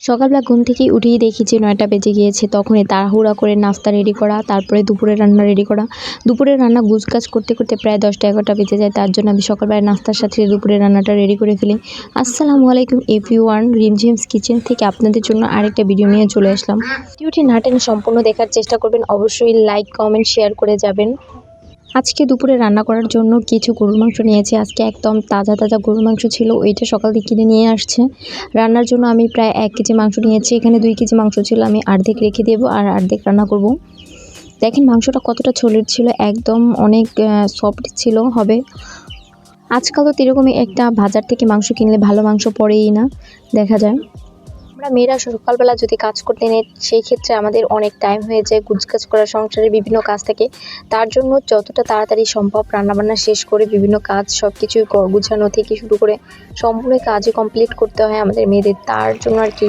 সকালবেলা ঘুম থেকেই উঠেই দেখি যে ৯টা বেজে গিয়েছে। তখনই তাড়াহুড়া করে নাস্তা রেডি করা, তারপরে দুপুরের রান্না রেডি করা। দুপুরের রান্না গুছগাছ করতে করতে প্রায় 10টা-11টা বেজে যায়। তার জন্য আমি সকালবেলা নাস্তার সাথে দুপুরের রান্নাটা রেডি করে ফেলি। আসসালামু আলাইকুম এভরিওয়ান, রিমঝিমস কিচেন থেকে আপনাদের জন্য আরেকটা ভিডিও নিয়ে চলে আসলাম। ভিডিওটি না টেনে সম্পূর্ণ দেখার চেষ্টা করবেন। অবশ্যই লাইক, কমেন্ট, শেয়ার করে যাবেন। আজকে দুপুরে রান্না করার জন্য কিছু গরুর মাংস নিয়েছি। আজকে একদম তাজা তাজা গরুর মাংস ছিল, ওইটা সকাল থেকে কিনে নিয়ে আসছে। রান্নার জন্য আমি প্রায় 1 কেজি মাংস নিয়েছি। এখানে 2 কেজি মাংস ছিল, আমি অর্ধেক রেখে দেবো আর অর্ধেক রান্না করব। দেখেন মাংসটা কতটা ছোলের ছিল, একদম অনেক সফট ছিল হবে। আজকাল তো এরকমই একটা বাজার থেকে মাংস কিনলে ভালো মাংস পড়েই না, দেখা যায়। আমরা মেয়েরা সকালবেলা যদি কাজ করতে নেই, সেই ক্ষেত্রে আমাদের অনেক টাইম হয়ে যায় গুছগাছ করা, সংসারের বিভিন্ন কাজ থাকে। তার জন্য যতটা তাড়াতাড়ি সম্ভব রান্নাবান্না শেষ করে বিভিন্ন কাজ সব কিছু গুছানো থেকে শুরু করে সম্পূর্ণ কাজই কমপ্লিট করতে হয় আমাদের মেয়েদের। তার জন্য আর কি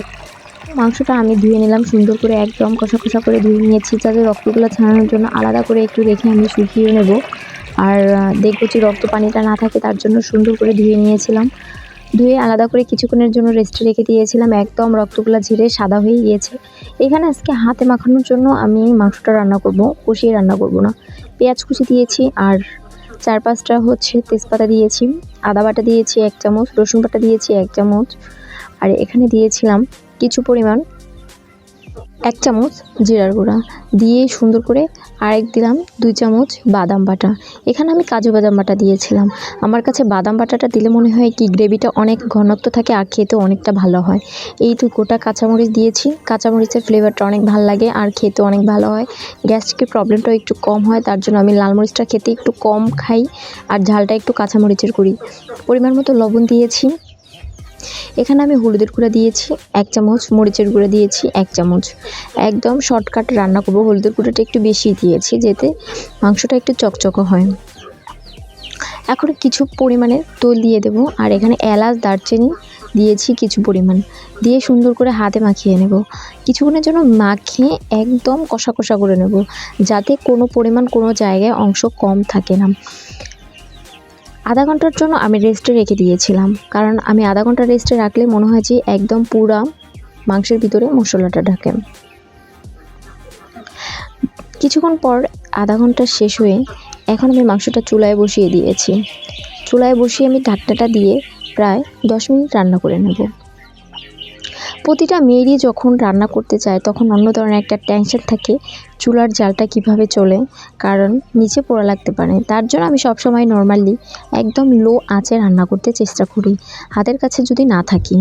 মাংসটা আমি ধুয়ে নিলাম সুন্দর করে, একদম কষা কষা করে ধুয়ে নিয়েছি, যাতে রক্তগুলো ছাড়ানোর জন্য আলাদা করে একটু রেখে আমি শুকিয়ে নেব। আর দেখবো যে রক্ত পানিটা না থাকে, তার জন্য সুন্দর করে ধুয়ে নিয়েছিলাম। ধুয়ে আলাদা করে কিছুক্ষণের জন্য রেস্টে রেখে দিয়েছিলাম, একদম রক্তগুলো ঝেড়ে সাদা হয়ে গিয়েছে। এখানে আজকে হাতে মাখানোর জন্য আমি মাংসটা রান্না করব, কষিয়ে রান্না করব না। পেঁয়াজ কুচি দিয়েছি আর 4-5টা তেজপাতা দিয়েছি, আদা বাটা দিয়েছি 1 চামচ, রসুন বাটা দিয়েছি 1 চামচ, আর এখানে দিয়েছিলাম কিছু পরিমাণ 1 চামচ জিরার গুঁড়া দিয়ে সুন্দর করে আরেক দিলাম 2 চামচ বাদাম বাটা। এখানে আমি কাজু বাদাম বাটা দিয়েছিলাম। আমার কাছে বাদাম বাটাটা দিলে মনে হয় কি গ্রেভিটা অনেক ঘনত্ব থাকে আর খেতে অনেকটা ভালো হয়। এই তো গোটা কাঁচামরিচ দিয়েছি, কাঁচামরিচের ফ্লেভারটা অনেক ভালো লাগে আর খেতে অনেক ভালো হয়। গ্যাস্ট্রিকের প্রবলেমটাও একটু কম হয়, তার জন্য আমি লাল মরিচটা খেতে একটু কম খাই আর ঝালটা একটু কাঁচামরিচের করি। পরিমাণ মতো লবণ দিয়েছি। এখানে আমি হলুদের গুঁড়া দিয়েছি 1 চামচ, মরিচের গুঁড়া দিয়েছি 1 চামচ। একদম শর্টকাট রান্না করব, হলুদের গুঁড়াটা একটু বেশি দিয়েছি যাতে মাংসটা একটু চকচকে হয়। এখন কিছু পরিমাণে তেল দিয়ে দেব, আর এখানে এলাচ দারচিনি দিয়েছি কিছু পরিমাণ, দিয়ে সুন্দর করে হাতে মাখিয়ে নেব। কিছুক্ষণের জন্য মাখিয়ে একদম কষা কষা করে নেব, যাতে কোনো পরিমাণ কোনো জায়গায় অংশ কম থাকে না। আধা ঘন্টার জন্য আমি রেস্টে রেখে দিয়েছিলাম, কারণ আমি আধা ঘন্টা রেস্টে রাখলে মনে হয় যে একদম পুরা মাংসের ভিতরে মশলাটা ঢাকে। কিছুক্ষণ পর আধা ঘন্টা শেষ হয়ে এখন আমি মাংসটা চুলায় বসিয়ে দিয়েছি। চুলায় বসিয়ে আমি ঢাকনাটা দিয়ে প্রায় 10 মিনিট রান্না করে নেব। প্রতিটা মেয়েরই যখন রান্না করতে চায় তখন অন্য ধরনের একটা টেনশন থাকে, চুলার জালটা কিভাবে চলে, কারণ নিচে পোড়া লাগতে পারে। তার জন্য আমি সবসময় নর্মালি একদম লো আঁচে রান্না করতে চেষ্টা করি, হাতের কাছে যদি না থাকি।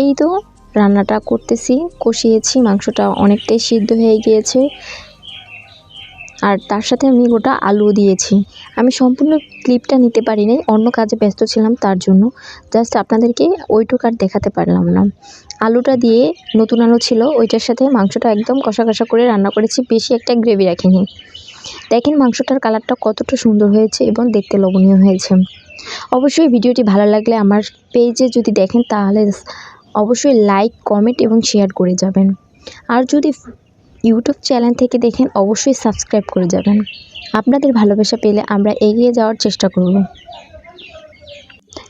এই তো রান্নাটা করতেছি, কষিয়েছি, মাংসটা অনেকটাই সিদ্ধ হয়ে গিয়েছে, আর তার সাথে আমি গোটা আলু দিয়েছি। আমি সম্পূর্ণ ক্লিপটা নিতে পারি নাই, অন্য কাজে ব্যস্ত ছিলাম, তার জন্য জাস্ট আপনাদেরকে ওইটুকু আর দেখাতে পারলাম না। আলুটা দিয়ে, নতুন আলু ছিল, ওইটার সাথে মাংসটা একদম কষা কষা করে রান্না করেছি, বেশি একটা গ্রেভি রাখিনি। দেখেন মাংসটার কালারটা কতটা সুন্দর হয়েছে এবং দেখতে লোভনীয় হয়েছে। অবশ্যই ভিডিওটি ভালো লাগলে আমার পেজে যদি দেখেন তাহলে অবশ্যই লাইক, কমেন্ট এবং শেয়ার করে যাবেন। আর যদি ইউটিউব চ্যানেল থেকে দেখেন অবশ্যই সাবস্ক্রাইব করে যাবেন। আপনাদের ভালোবাসা পেলে আমরা এগিয়ে যাওয়ার চেষ্টা করব।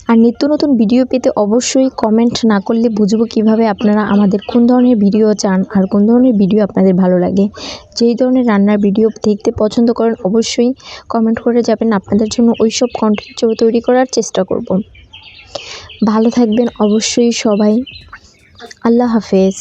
আর নিত্য নতুন ভিডিও পেতে অবশ্যই কমেন্ট না করলে বুঝবো কিভাবে আপনারা আমাদের কোন ধরনের ভিডিও চান আর কোন ধরনের ভিডিও আপনাদের ভালো লাগে। যেই ধরনের রান্নার ভিডিও দেখতে পছন্দ করেন অবশ্যই কমেন্ট করে যাবেন, আপনাদের জন্য ওইসব কন্টেন্ট তৈরি করার চেষ্টা করব। ভালো থাকবেন অবশ্যই সবাই। আল্লাহ হাফেজ।